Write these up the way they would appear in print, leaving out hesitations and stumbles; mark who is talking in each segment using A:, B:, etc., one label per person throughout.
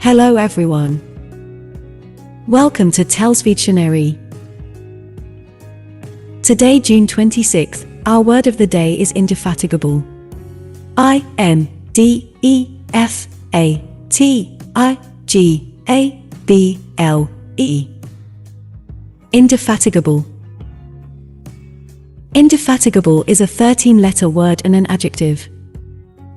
A: Hello everyone. Welcome to TELLS Videtionary. Today, June 26th, our word of the day is indefatigable. Indefatigable. Indefatigable. Indefatigable is a 13-letter word and an adjective.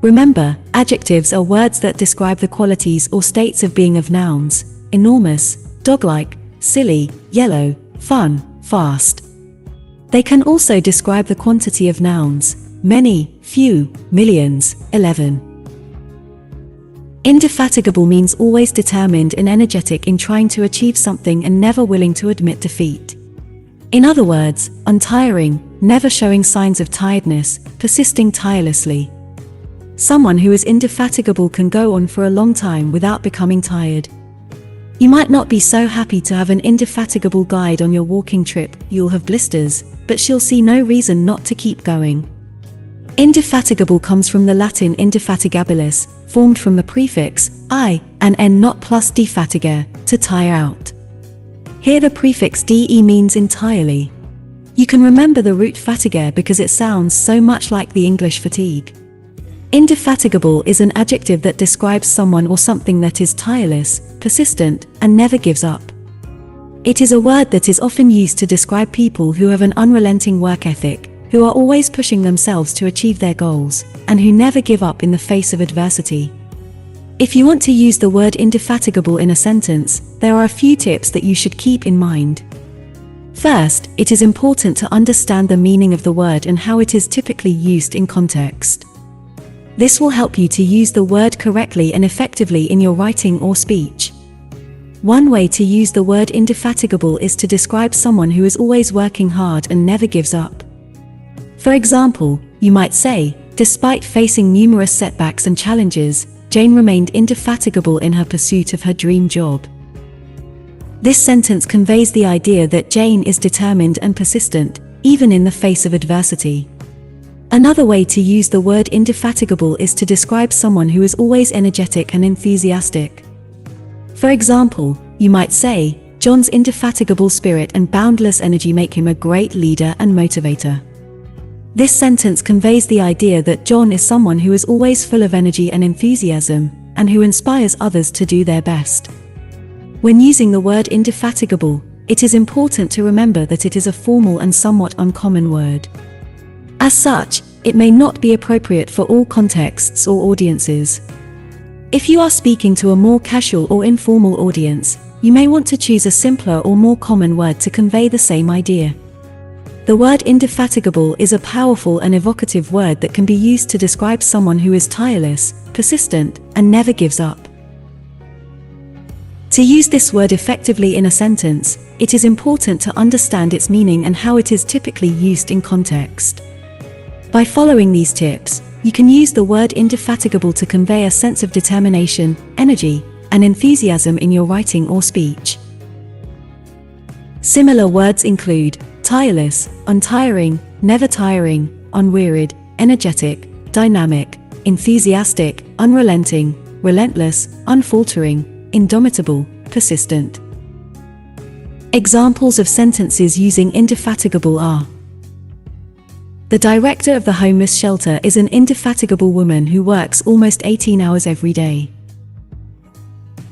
A: Remember, adjectives are words that describe the qualities or states of being of nouns: enormous, dog-like, silly, yellow, fun, fast. They can also describe the quantity of nouns: many, few, millions, 11. Indefatigable means always determined and energetic in trying to achieve something and never willing to admit defeat. In other words, untiring, never showing signs of tiredness, persisting tirelessly. Someone who is indefatigable can go on for a long time without becoming tired. You might not be so happy to have an indefatigable guide on your walking trip, you'll have blisters, but she'll see no reason not to keep going. Indefatigable comes from the Latin indefatigabilis, formed from the prefix I and N not plus defatigere, to tire out. Here the prefix de means entirely. You can remember the root fatigere because it sounds so much like the English fatigue. Indefatigable is an adjective that describes someone or something that is tireless, persistent, and never gives up. It is a word that is often used to describe people who have an unrelenting work ethic, who are always pushing themselves to achieve their goals, and who never give up in the face of adversity. If you want to use the word indefatigable in a sentence, there are a few tips that you should keep in mind. First, it is important to understand the meaning of the word and how it is typically used in context. This will help you to use the word correctly and effectively in your writing or speech. One way to use the word indefatigable is to describe someone who is always working hard and never gives up. For example, you might say, despite facing numerous setbacks and challenges, Jane remained indefatigable in her pursuit of her dream job. This sentence conveys the idea that Jane is determined and persistent, even in the face of adversity. Another way to use the word indefatigable is to describe someone who is always energetic and enthusiastic. For example, you might say, John's indefatigable spirit and boundless energy make him a great leader and motivator. This sentence conveys the idea that John is someone who is always full of energy and enthusiasm, and who inspires others to do their best. When using the word indefatigable, it is important to remember that it is a formal and somewhat uncommon word. As such, it may not be appropriate for all contexts or audiences. If you are speaking to a more casual or informal audience, you may want to choose a simpler or more common word to convey the same idea. The word indefatigable is a powerful and evocative word that can be used to describe someone who is tireless, persistent, and never gives up. To use this word effectively in a sentence, it is important to understand its meaning and how it is typically used in context. By following these tips, you can use the word indefatigable to convey a sense of determination, energy, and enthusiasm in your writing or speech. Similar words include tireless, untiring, never tiring, unwearied, energetic, dynamic, enthusiastic, unrelenting, relentless, unfaltering, indomitable, persistent. Examples of sentences using indefatigable are: the director of the homeless shelter is an indefatigable woman who works almost 18 hours every day.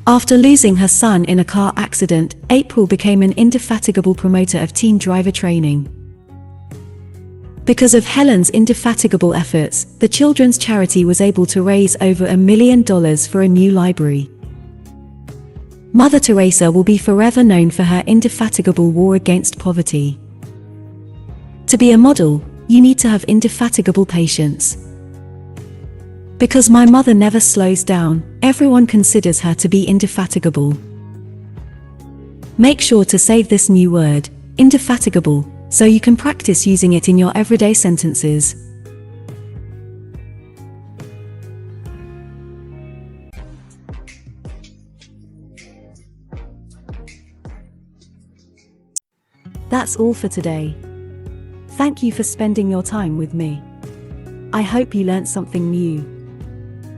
A: After losing her son in a car accident, April became an indefatigable promoter of teen driver training. Because of Helen's indefatigable efforts, the children's charity was able to raise over $1 million for a new library. Mother Teresa will be forever known for her indefatigable war against poverty. To be a model, you need to have indefatigable patience. Because my mother never slows down, everyone considers her to be indefatigable. Make sure to save this new word, indefatigable, so you can practice using it in your everyday sentences. That's all for today. Thank you for spending your time with me. I hope you learned something new.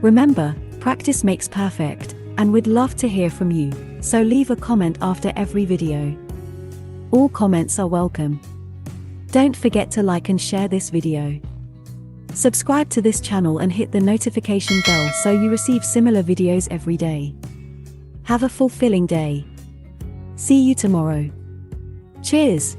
A: Remember, practice makes perfect, and we'd love to hear from you, so leave a comment after every video. All comments are welcome. Don't forget to like and share this video. Subscribe to this channel and hit the notification bell so you receive similar videos every day. Have a fulfilling day. See you tomorrow. Cheers!